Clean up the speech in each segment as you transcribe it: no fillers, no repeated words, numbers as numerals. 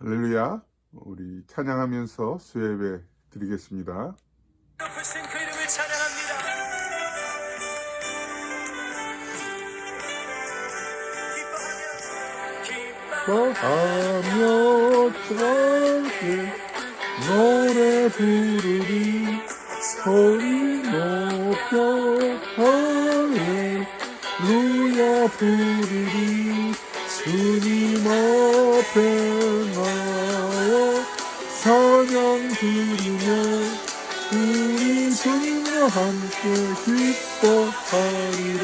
할렐루야. 우리 찬양하면서 수예배 드리겠습니다. 높으신 그 이름을 찬양합니다. 기뻐하며 즐겁게 노래 부르리 소리 높여 할렐루야 부르리 주님 앞에 나와 찬양 드리며 우리 주님과 함께 기뻐하리라.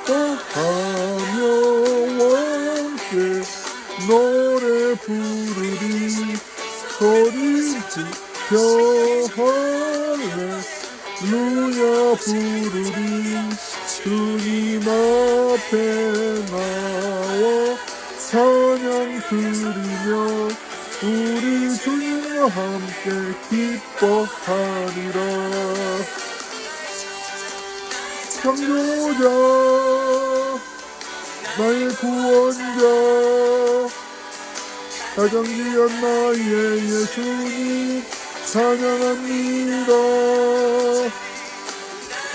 기뻐하며 함께 노래 부르리 소리 지켜 할렐루야 부르리 주님 앞에 나와 찬양 드리며 우리 주님과 함께 기뻐하리라. 창조자 나의 구원자 가장 귀한 나의 예수님 찬양합니다.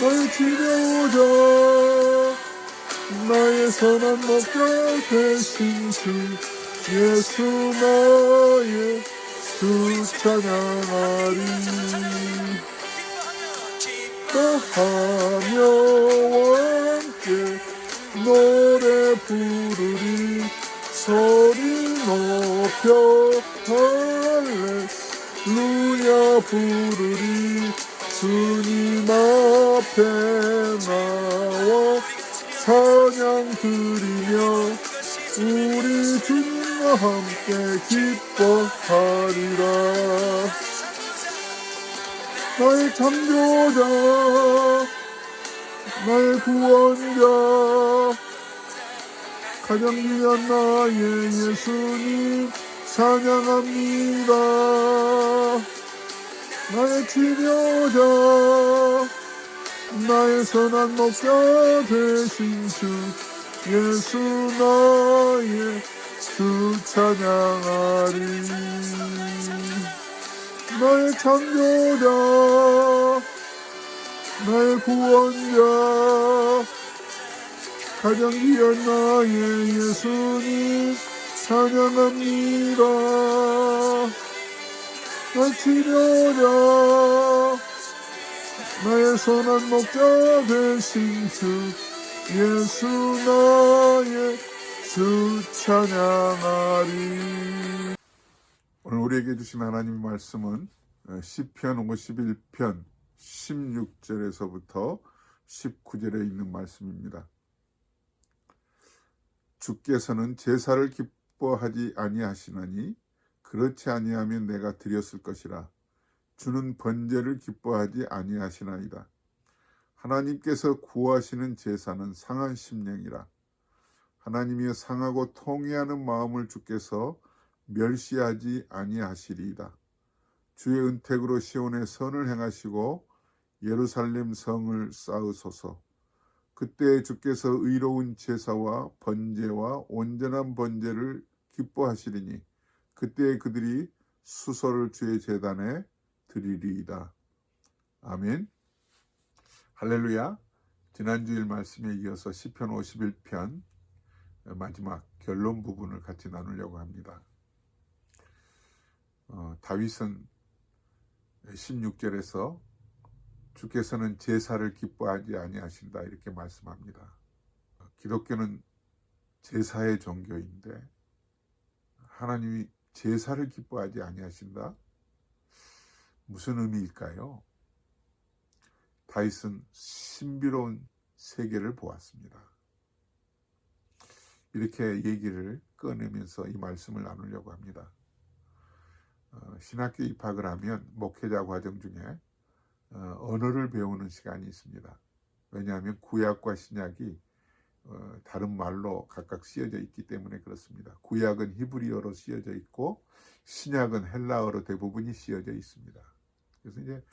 나의 치료자 나의 선한 목자 되신 주 예수 나의 주 찬양하리. 기뻐하며 함께 노래 부르리 소리 높여 할렐루야 부르리 주님 앞에 나와 찬양 드리며 우리 주님과 함께 기뻐하리라. 나의 창조자 나의 구원자 가장 귀한 나의 예수님 찬양합니다. 나의 치료자 나의 선한 목자 되신 주 예수 나의 주 찬양하리. 나의 창조자 나의 구원자 가장 귀한 나의 예수님 찬양합니다. 나의 치료자 나의 선한 목자 되신 주 예수 나의 주 찬양하리. 오늘 우리에게 주신 하나님의 말씀은 시편 51편 16절에서부터 19절에 있는 말씀입니다. 주께서는 제사를 기뻐하지 아니하시나니 그렇지 아니하면 내가 드렸을 것이라. 주는 번제를 기뻐하지 아니하시나이다. 하나님께서 구하시는 제사는 상한 심령이라. 하나님이여 상하고 통회하는 마음을 주께서 멸시하지 아니하시리이다. 주의 은택으로 시온에 선을 행하시고 예루살렘 성을 쌓으소서. 그때 주께서 의로운 제사와 번제와 온전한 번제를 기뻐하시리니 그때 그들이 수소를 주의 제단에 드리리이다. 아멘. 할렐루야. 지난주일 말씀에 이어서 시편 51편 마지막 결론 부분을 같이 나누려고 합니다. 다윗은 16절에서 주께서는 제사를 기뻐하지 아니하신다 이렇게 말씀합니다. 기독교는 제사의 종교인데 하나님이 제사를 기뻐하지 아니하신다? 무슨 의미일까요? 다윗은 신비로운 세계를 보았습니다. 이렇게 얘기를 꺼내면서 이 말씀을 나누려고 합니다. 신학교 입학을 하면 목회자 과정 중에 언어를 배우는 시간이 있습니다. 왜냐하면 구약과 신약이 다른 말로 각각 쓰여져 있기 때문에 그렇습니다. 구약은 히브리어로 쓰여져 있고 신약은 헬라어로 대부분이 쓰여져 있습니다. 그래서 이제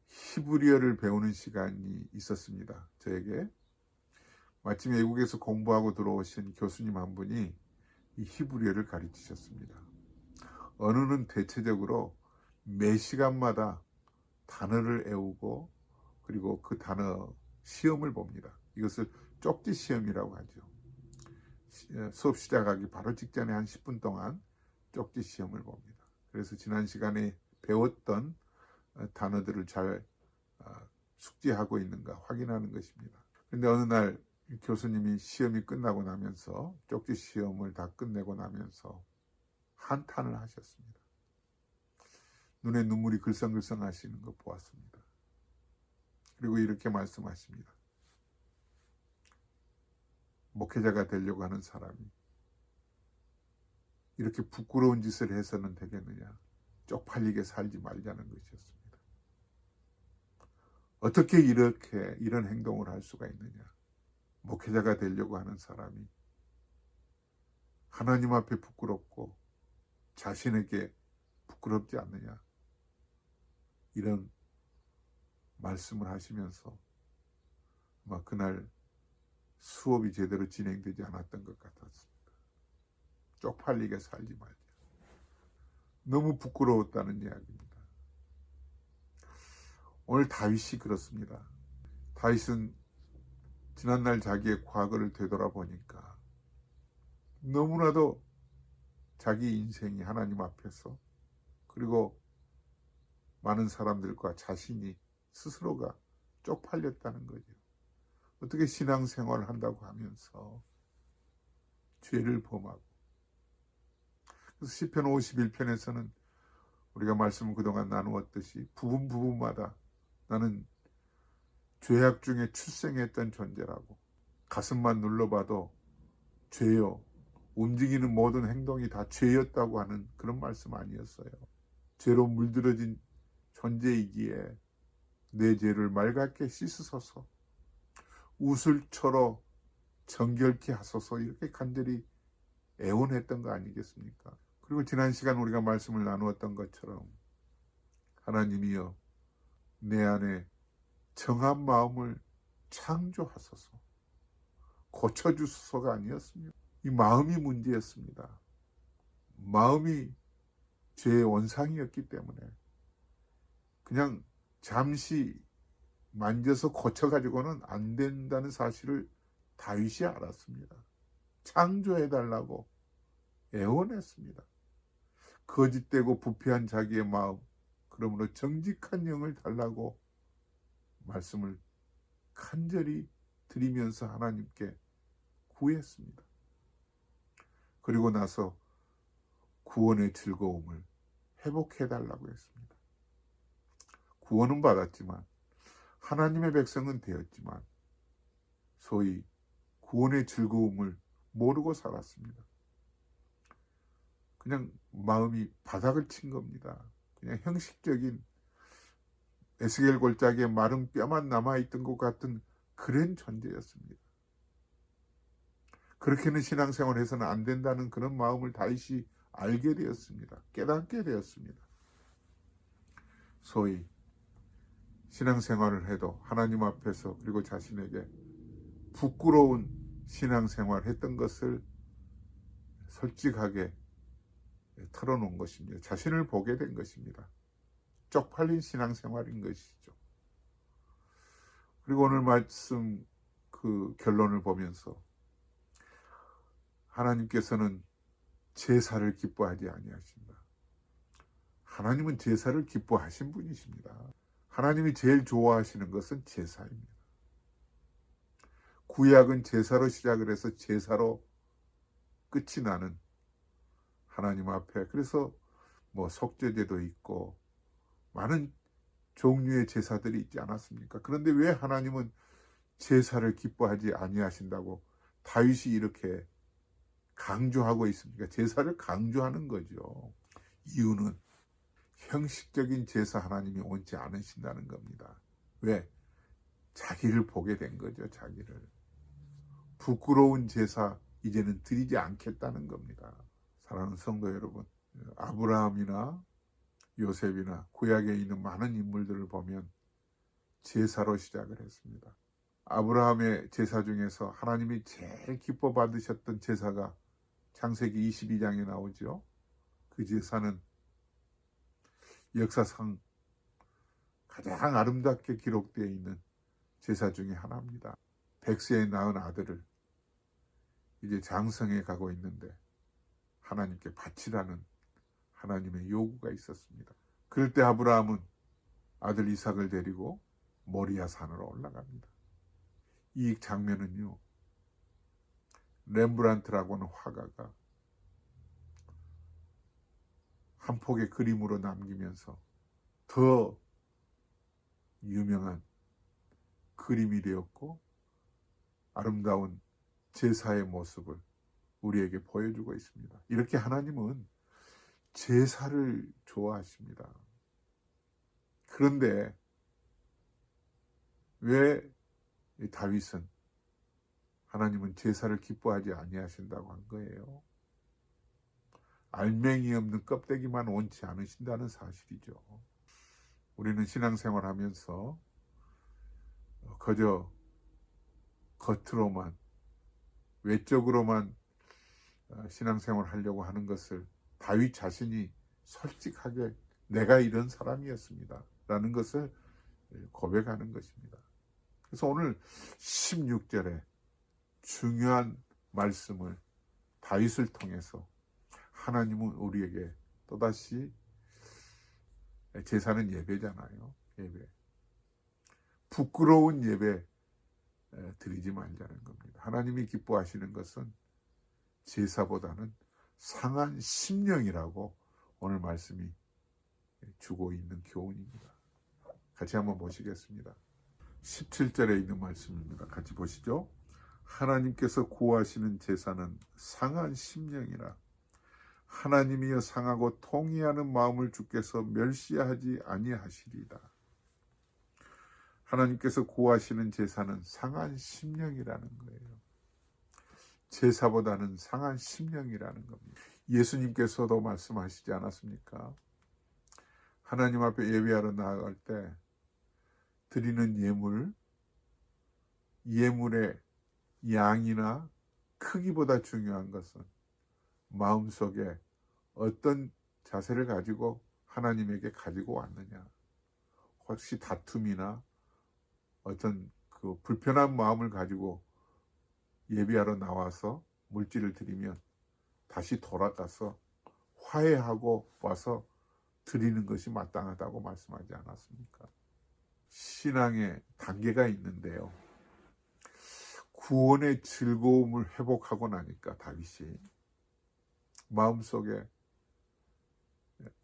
히브리어를 배우는 시간이 있었습니다. 저에게 마침 외국에서 공부하고 들어오신 교수님 한 분이 이 히브리어를 가르치셨습니다. 언어는 대체적으로 매 시간마다 단어를 외우고 그리고 그 단어 시험을 봅니다. 이것을 쪽지 시험이라고 하죠. 수업 시작하기 바로 직전에 한 10분 동안 쪽지 시험을 봅니다. 그래서 지난 시간에 배웠던 단어들을 잘 숙지하고 있는가 확인하는 것입니다. 그런데 어느 날 교수님이 시험이 끝나고 나면서 쪽지 시험을 다 끝내고 나면서 한탄을 하셨습니다. 눈에 눈물이 글썽글썽 하시는 거 보았습니다. 그리고 이렇게 말씀하십니다. 목회자가 되려고 하는 사람이 이렇게 부끄러운 짓을 해서는 되겠느냐. 쪽팔리게 살지 말자는 것이었습니다. 어떻게 이런 행동을 할 수가 있느냐. 목회자가 되려고 하는 사람이 하나님 앞에 부끄럽고 자신에게 부끄럽지 않느냐. 이런 말씀을 하시면서 아마 그날 수업이 제대로 진행되지 않았던 것 같았습니다. 쪽팔리게 살지 말자. 너무 부끄러웠다는 이야기입니다. 오늘 다윗이 그렇습니다. 다윗은 지난날 자기의 과거를 되돌아보니까 너무나도 자기 인생이 하나님 앞에서 그리고 많은 사람들과 자신이 스스로가 쪽팔렸다는 거죠. 어떻게 신앙생활을 한다고 하면서 죄를 범하고. 그래서 시편 51편에서는 우리가 말씀을 그동안 나누었듯이 부분마다 나는 죄악 중에 출생했던 존재라고, 가슴만 눌러봐도 죄요, 움직이는 모든 행동이 다 죄였다고 하는 그런 말씀 아니었어요. 죄로 물들어진 존재이기에 내 죄를 맑게 씻으소서, 우슬초로 정결케 하소서, 이렇게 간절히 애원했던 거 아니겠습니까? 그리고 지난 시간 우리가 말씀을 나누었던 것처럼 하나님이여 내 안에 정한 마음을 창조하소서, 고쳐주소서가 아니었습니다. 이 마음이 문제였습니다. 마음이 죄의 원상이었기 때문에 그냥 잠시 만져서 고쳐가지고는 안 된다는 사실을 다윗이 알았습니다. 창조해달라고 애원했습니다. 거짓되고 부패한 자기의 마음, 그러므로 정직한 영을 달라고 말씀을 간절히 드리면서 하나님께 구했습니다. 그리고 나서 구원의 즐거움을 회복해달라고 했습니다. 구원은 받았지만 하나님의 백성은 되었지만 소위 구원의 즐거움을 모르고 살았습니다. 그냥 마음이 바닥을 친 겁니다. 그냥 형식적인 에스겔 골짜기에 마른 뼈만 남아있던 것 같은 그런 존재였습니다. 그렇게는 신앙생활을 해서는 안 된다는 그런 마음을 다윗이 알게 되었습니다. 깨닫게 되었습니다. 소위 신앙생활을 해도 하나님 앞에서 그리고 자신에게 부끄러운 신앙생활을 했던 것을 솔직하게 털어놓은 것입니다. 자신을 보게 된 것입니다. 쪽팔린 신앙생활인 것이죠. 그리고 오늘 말씀 그 결론을 보면서 하나님께서는 제사를 기뻐하지 아니하신다. 하나님은 제사를 기뻐하신 분이십니다. 하나님이 제일 좋아하시는 것은 제사입니다. 구약은 제사로 시작을 해서 제사로 끝이 나는 하나님 앞에, 그래서 뭐 속죄제도 있고 많은 종류의 제사들이 있지 않았습니까? 그런데 왜 하나님은 제사를 기뻐하지 아니하신다고 다윗이 이렇게 강조하고 있습니까? 제사를 강조하는 거죠. 이유는 형식적인 제사 하나님이 원치 않으신다는 겁니다. 왜? 자기를 보게 된 거죠. 자기를. 부끄러운 제사 이제는 드리지 않겠다는 겁니다. 사랑하는 성도 여러분, 아브라함이나 요셉이나 구약에 있는 많은 인물들을 보면 제사로 시작을 했습니다. 아브라함의 제사 중에서 하나님이 제일 기뻐 받으셨던 제사가 창세기 22장에 나오죠. 그 제사는 역사상 가장 아름답게 기록되어 있는 제사 중에 하나입니다. 백세에 낳은 아들을 이제 장성해 가고 있는데 하나님께 바치라는 하나님의 요구가 있었습니다. 그럴 때 아브라함은 아들 이삭을 데리고 모리아 산으로 올라갑니다. 이 장면은요, 렘브란트라고 하는 화가가 한 폭의 그림으로 남기면서 더 유명한 그림이 되었고 아름다운 제사의 모습을 우리에게 보여주고 있습니다. 이렇게 하나님은 제사를 좋아하십니다. 그런데 왜 다윗은 하나님은 제사를 기뻐하지 아니하신다고 한 거예요? 알맹이 없는 껍데기만 원치 않으신다는 사실이죠. 우리는 신앙생활하면서 그저 겉으로만 외적으로만 신앙생활 하려고 하는 것을 다윗 자신이 솔직하게 내가 이런 사람이었습니다 라는 것을 고백하는 것입니다. 그래서 오늘 16절에 중요한 말씀을 다윗을 통해서 하나님은 우리에게 또다시 제사는 예배잖아요. 예배. 부끄러운 예배 드리지 말자는 겁니다. 하나님이 기뻐하시는 것은 제사보다는 상한 심령이라고 오늘 말씀이 주고 있는 교훈입니다. 같이 한번 보시겠습니다. 17절에 있는 말씀입니다. 같이 보시죠. 하나님께서 구하시는 제사는 상한 심령이라 하나님이여 상하고 통이하는 마음을 주께서 멸시하지 아니하시리이다. 하나님께서 구하시는 제사는 상한 심령이라는 거예요. 제사보다는 상한 심령이라는 겁니다. 예수님께서도 말씀하시지 않았습니까? 하나님 앞에 예배하러 나아갈 때 드리는 예물의 양이나 크기보다 중요한 것은 마음속에 어떤 자세를 가지고 하나님에게 가지고 왔느냐. 혹시 다툼이나 어떤 그 불편한 마음을 가지고 예배하러 나와서 물질을 드리면 다시 돌아가서 화해하고 와서 드리는 것이 마땅하다고 말씀하지 않았습니까? 신앙의 단계가 있는데요. 구원의 즐거움을 회복하고 나니까 다윗이 마음속에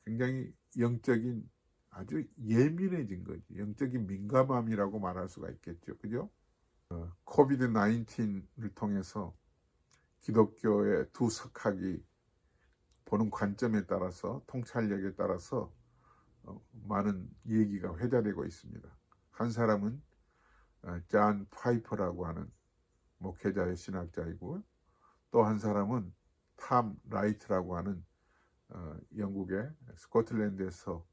굉장히 영적인 아주 예민해진 거지. 영적인 민감함이라고 말할 수가 있겠죠. 그죠? 코비드 19을 통해서 기독교의 두 석학이 보는 관점에 따라서 통찰력에 따라서 많은 얘기가 회자되고 있습니다. 한 사람은 존 파이퍼라고 하는 목회자의 신학자이고 또 한 사람은 탐 라이트라고 하는 영국의 스코틀랜드에서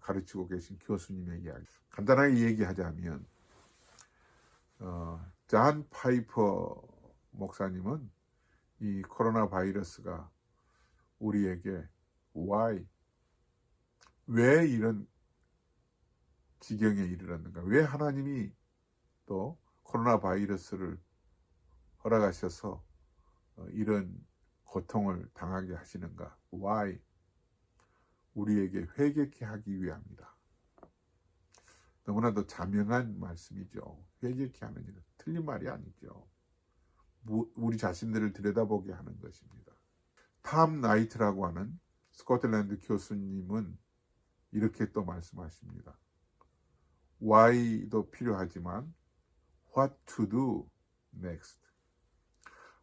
가르치고 계신 교수님의 이야기. 간단하게 얘기하자면 존 파이퍼 목사님은 이 코로나 바이러스가 우리에게 왜 이런 지경에 이르렀는가? 왜 하나님이 또 코로나 바이러스를 허락하셔서 이런 고통을 당하게 하시는가? 우리에게 회개케 하기 위함이다. 너무나도 자명한 말씀이죠. 회개케 하는 일은 틀린 말이 아니죠. 우리 자신들을 들여다보게 하는 것입니다. 탐 나이트라고 하는 스코틀랜드 교수님은 이렇게 또 말씀하십니다. why도 필요하지만 what to do next.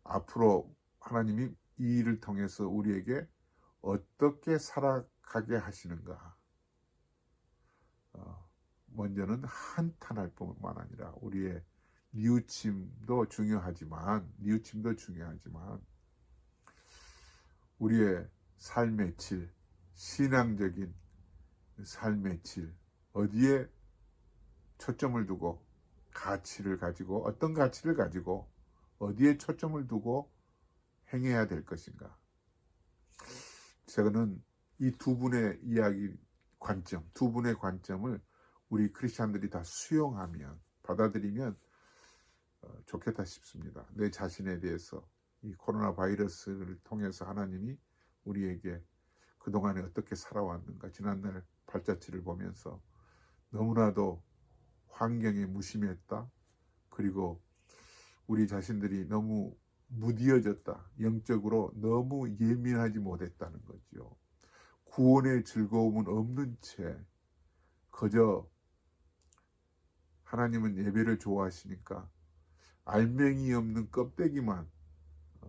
앞으로 하나님이 이 일을 통해서 우리에게 어떻게 살아가게 하시는가. 먼저는 한탄할 뿐만 아니라 우리의 뉘우침도 중요하지만 우리의 삶의 질, 신앙적인 삶의 질, 어디에 초점을 두고 어떤 가치를 가지고 어디에 초점을 두고 행해야 될 것인가? 저는 이 두 분의 이야기 관점, 두 분의 관점을 우리 크리스찬들이 다 수용하면, 받아들이면 좋겠다 싶습니다. 내 자신에 대해서 이 코로나 바이러스를 통해서 하나님이 우리에게 그동안에 어떻게 살아왔는가, 지난날 발자취를 보면서 너무나도 환경에 무심했다. 그리고 우리 자신들이 너무 무디어졌다. 영적으로 너무 예민하지 못했다는 거죠. 구원의 즐거움은 없는 채 그저 하나님은 예배를 좋아하시니까 알맹이 없는 껍데기만,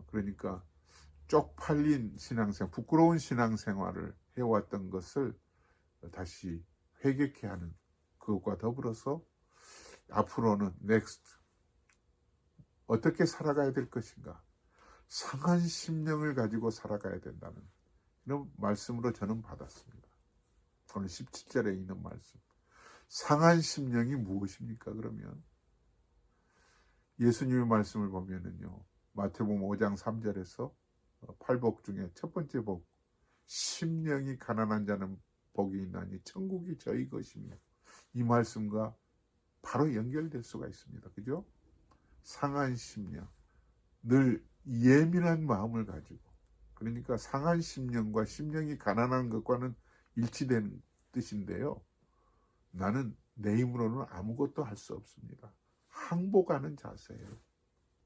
그러니까 쪽팔린 신앙생활, 부끄러운 신앙생활을 해왔던 것을 다시 회개케 하는 그것과 더불어서 앞으로는 넥스트 어떻게 살아가야 될 것인가, 상한 심령을 가지고 살아가야 된다는 이런 말씀으로 저는 받았습니다. 오늘 17절에 있는 말씀, 상한 심령이 무엇입니까? 그러면 예수님의 말씀을 보면은요, 마태복음 5장 3절에서 팔복 중에 첫 번째 복, 심령이 가난한 자는 복이 있나니 천국이 저희 것이며, 이 말씀과 바로 연결될 수가 있습니다. 그죠? 상한 심령, 늘 예민한 마음을 가지고, 그러니까 상한 심령과 심령이 가난한 것과는 일치되는 뜻인데요, 나는 내 힘으로는 아무것도 할 수 없습니다. 항복하는 자세예요.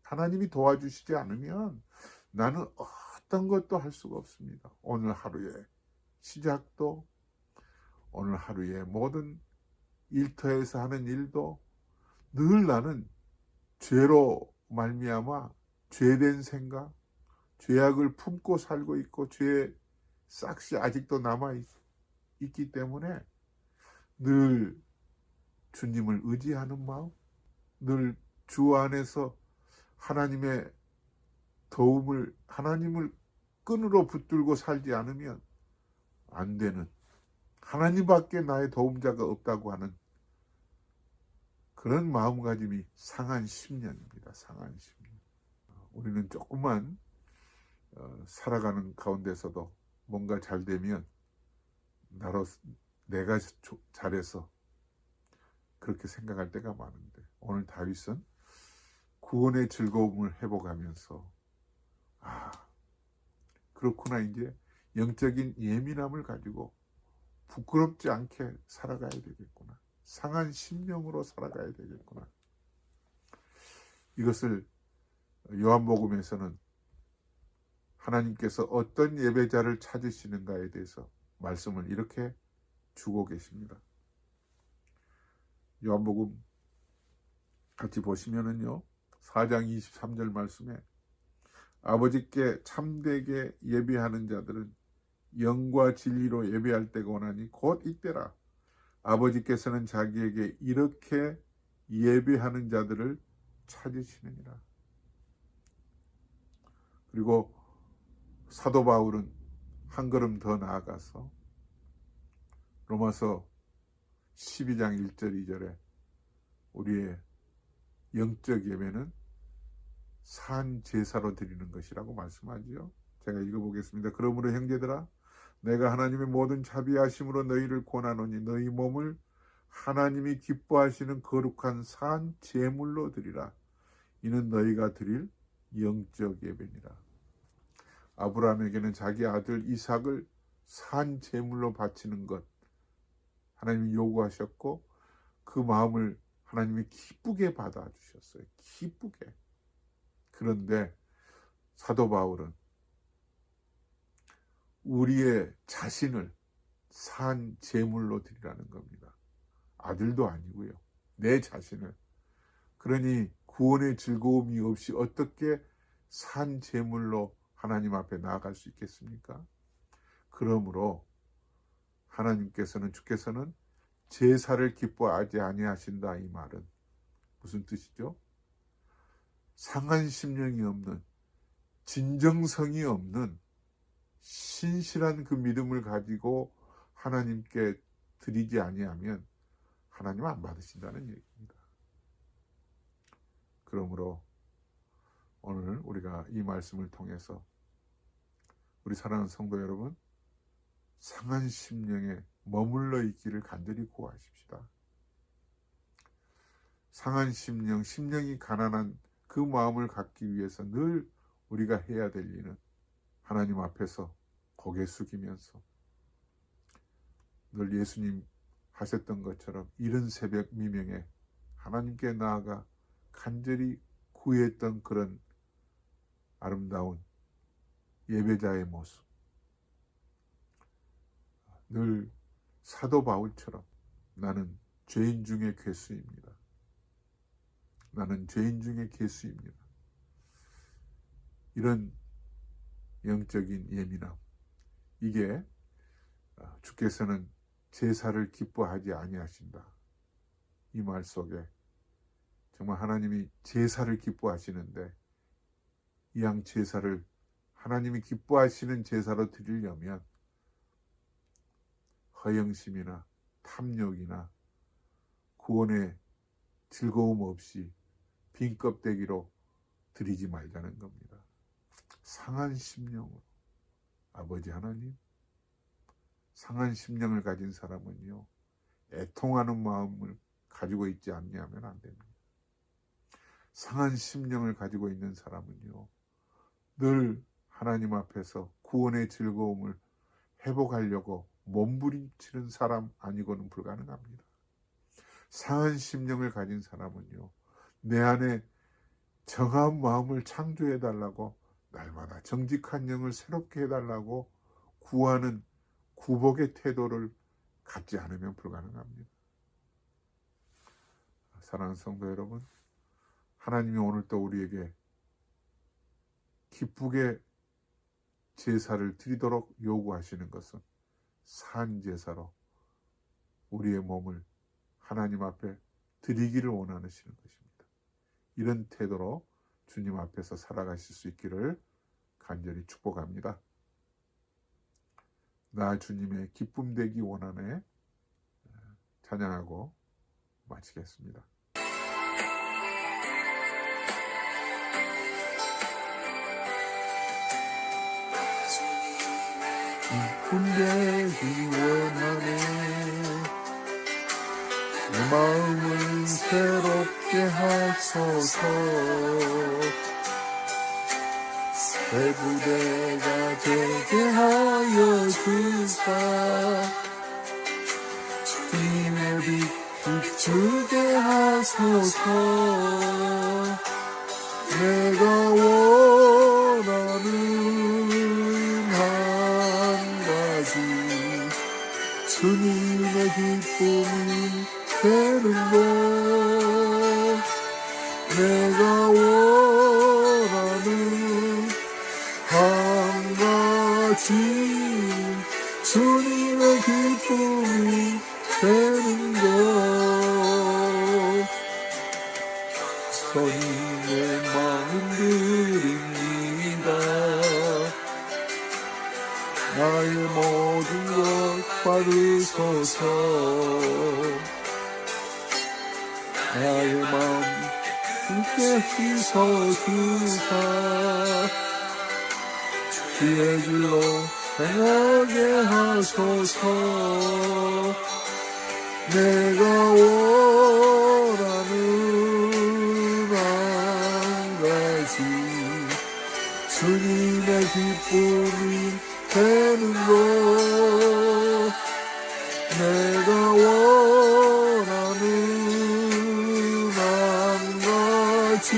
하나님이 도와주시지 않으면 나는 어떤 것도 할 수가 없습니다. 오늘 하루의 시작도, 오늘 하루의 모든 일터에서 하는 일도 늘 나는 죄로 말미암아 죄된 생각, 죄악을 품고 살고 있고 죄의 싹이 아직도 남아있기 때문에 늘 주님을 의지하는 마음, 늘 주 안에서 하나님의 도움을, 하나님을 끈으로 붙들고 살지 않으면 안 되는, 하나님밖에 나의 도움자가 없다고 하는 그런 마음가짐이 상한 심령입니다. 상한 심령. 우리는 조금만 살아가는 가운데서도 뭔가 잘 되면 내가 잘해서 그렇게 생각할 때가 많은데, 오늘 다윗은 구원의 즐거움을 회복하면서 그렇구나, 이제 영적인 예민함을 가지고 부끄럽지 않게 살아가야 되겠구나, 상한 심령으로 살아가야 되겠구나. 이것을 요한복음에서는 하나님께서 어떤 예배자를 찾으시는가에 대해서 말씀을 이렇게 주고 계십니다. 요한복음 같이 보시면은요, 4장 23절 말씀에 아버지께 참되게 예배하는 자들은 영과 진리로 예배할 때가 오나니 곧 이때라. 아버지께서는 자기에게 이렇게 예배하는 자들을 찾으시느니라. 그리고 사도 바울은 한 걸음 더 나아가서 로마서 12장 1절 2절에 우리의 영적 예배는 산 제사로 드리는 것이라고 말씀하지요. 제가 읽어보겠습니다. 그러므로 형제들아, 내가 하나님의 모든 자비하심으로 너희를 권하노니 너희 몸을 하나님이 기뻐하시는 거룩한 산 제물로 드리라. 이는 너희가 드릴 영적 예배니라. 아브라함에게는 자기 아들 이삭을 산 제물로 바치는 것 하나님이 요구하셨고, 그 마음을 하나님이 기쁘게 받아주셨어요. 기쁘게. 그런데 사도 바울은 우리의 자신을 산 제물로 드리라는 겁니다. 아들도 아니고요, 내 자신을. 그러니 구원의 즐거움이 없이 어떻게 산 제물로 하나님 앞에 나아갈 수 있겠습니까? 그러므로 하나님께서는, 주께서는 제사를 기뻐하지 아니하신다. 이 말은 무슨 뜻이죠? 상한 심령이 없는, 진정성이 없는 신실한 그 믿음을 가지고 하나님께 드리지 아니하면 하나님 안 받으신다는 얘기입니다. 그러므로 오늘 우리가 이 말씀을 통해서 우리 사랑하는 성도 여러분, 상한 심령에 머물러 있기를 간절히 구하십시다. 상한 심령, 심령이 가난한 그 마음을 갖기 위해서 늘 우리가 해야 될 일은 하나님 앞에서 고개 숙이면서 늘 예수님 하셨던 것처럼 이른 새벽 미명에 하나님께 나아가 간절히 구했던 그런 아름다운 예배자의 모습, 늘 사도 바울처럼 나는 죄인 중에 괴수입니다. 나는 죄인 중에 괴수입니다. 이런 영적인 예민함, 이게 주께서는 제사를 기뻐하지 아니하신다. 이 말 속에 정말 하나님이 제사를 기뻐하시는데 이양 제사를 하나님이 기뻐하시는 제사로 드리려면 허영심이나 탐욕이나 구원의 즐거움 없이 빈 껍데기로 드리지 말자는 겁니다. 상한 심령으로 아버지 하나님, 상한 심령을 가진 사람은요, 애통하는 마음을 가지고 있지 않냐면 안 됩니다. 상한 심령을 가지고 있는 사람은요, 늘 하나님 앞에서 구원의 즐거움을 회복하려고 몸부림치는 사람 아니고는 불가능합니다. 상한 심령을 가진 사람은요, 내 안에 정한 마음을 창조해달라고 날마다 정직한 영을 새롭게 해달라고 구하는 구복의 태도를 갖지 않으면 불가능합니다. 사랑하는 성도 여러분, 하나님이 오늘 또 우리에게 기쁘게 제사를 드리도록 요구하시는 것은 산 제사로 우리의 몸을 하나님 앞에 드리기를 원하시는 것입니다. 이런 태도로 주님 앞에서 살아가실 수 있기를 간절히 축복합니다. 나 주님의 기쁨 되기 원하네. 찬양하고 마치겠습니다. 기쁨 되기 원하네. 내 마음을 새롭게 하소서. 새 부대가 되게 하여 주사. 주님의 빛 비추게 하소서. 내가 원하는 한 가지, 주님의 기쁨이 되는 것. 내가 원하는 한 가지, 주님의 기쁨이 되는 것. 선임의 마음 드립니다. 나의 모든 것 받으소서. 나의 마음 굳게 씻어주사. 주의 길로 행하게 하소서. 내가 원하는 한 가지, 주님의 기쁨이 되는 것. 내가 원하는 한 가지,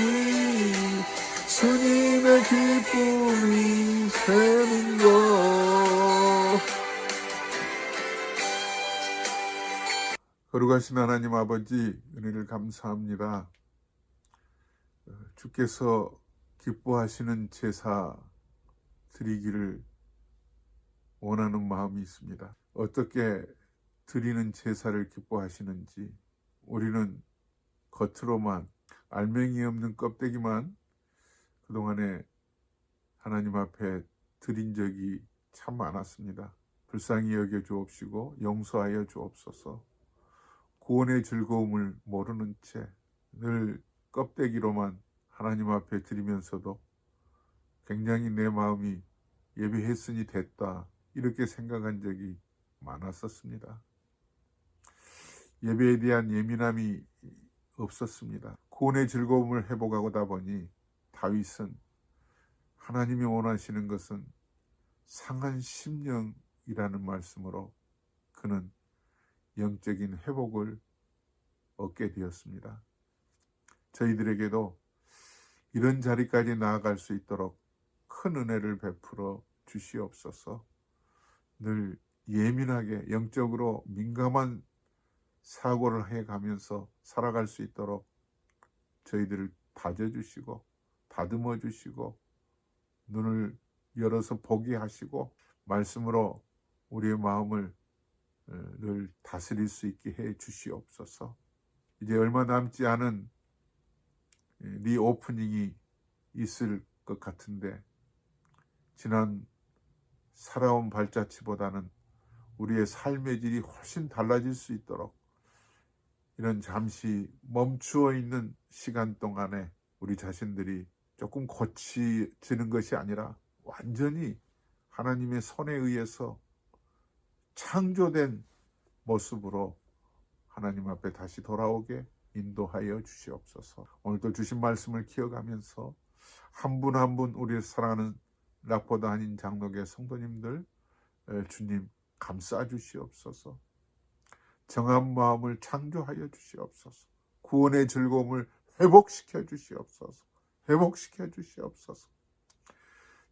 주님의 기쁨이 되는 것. 거룩하신 하나님 아버지, 은혜를 감사합니다. 주께서 기뻐하시는 제사 드리기를 원하는 마음이 있습니다. 어떻게 드리는 제사를 기뻐하시는지 우리는 겉으로만, 알맹이 없는 껍데기만 그동안에 하나님 앞에 드린 적이 참 많았습니다. 불쌍히 여겨 주옵시고 용서하여 주옵소서. 구원의 즐거움을 모르는 채 늘 껍데기로만 하나님 앞에 드리면서도 굉장히 내 마음이 예배했으니 됐다 이렇게 생각한 적이 많았었습니다. 예배에 대한 예민함이 없었습니다. 구원의 즐거움을 회복하고다 보니 다윗은 하나님이 원하시는 것은 상한 심령이라는 말씀으로 그는 영적인 회복을 얻게 되었습니다. 저희들에게도 이런 자리까지 나아갈 수 있도록 큰 은혜를 베풀어 주시옵소서. 늘 예민하게 영적으로 민감한 사고를 해가면서 살아갈 수 있도록 저희들을 다져주시고 다듬어 주시고 눈을 열어서 보게 하시고 말씀으로 우리의 마음을 늘 다스릴 수 있게 해 주시옵소서. 이제 얼마 남지 않은 리오프닝이 있을 것 같은데 지난 살아온 발자취보다는 우리의 삶의 질이 훨씬 달라질 수 있도록 이런 잠시 멈추어 있는 시간 동안에 우리 자신들이 조금 고치지는 것이 아니라 완전히 하나님의 손에 의해서 창조된 모습으로 하나님 앞에 다시 돌아오게 인도하여 주시옵소서. 오늘도 주신 말씀을 기억하면서 한 분 한 분 우리를 사랑하는 락포드 한인 장로교 성도님들 주님 감싸 주시옵소서. 정한 마음을 창조하여 주시옵소서. 구원의 즐거움을 회복시켜 주시옵소서. 회복시켜 주시옵소서.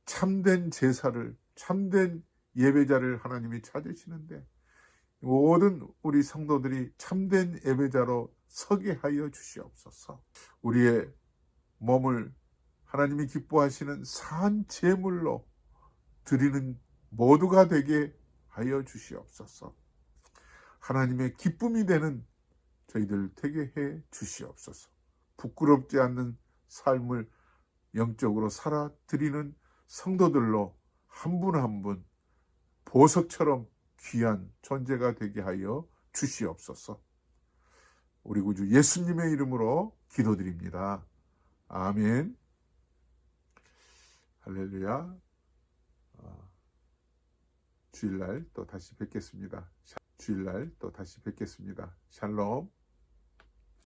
참된 제사를 참된 예배자를 하나님이 찾으시는데 모든 우리 성도들이 참된 예배자로 서게 하여 주시옵소서. 우리의 몸을 하나님이 기뻐하시는 산 제물로 드리는 모두가 되게 하여 주시옵소서. 하나님의 기쁨이 되는 저희들 되게 해 주시옵소서. 부끄럽지 않는 삶을 영적으로 살아 드리는 성도들로 한 분 한 분 보석처럼 귀한 존재가 되게 하여 주시옵소서. 우리 구주 예수님의 이름으로 기도드립니다. 아멘. 할렐루야. 주일날 또 다시 뵙겠습니다. 주일날 또 다시 뵙겠습니다. 샬롬.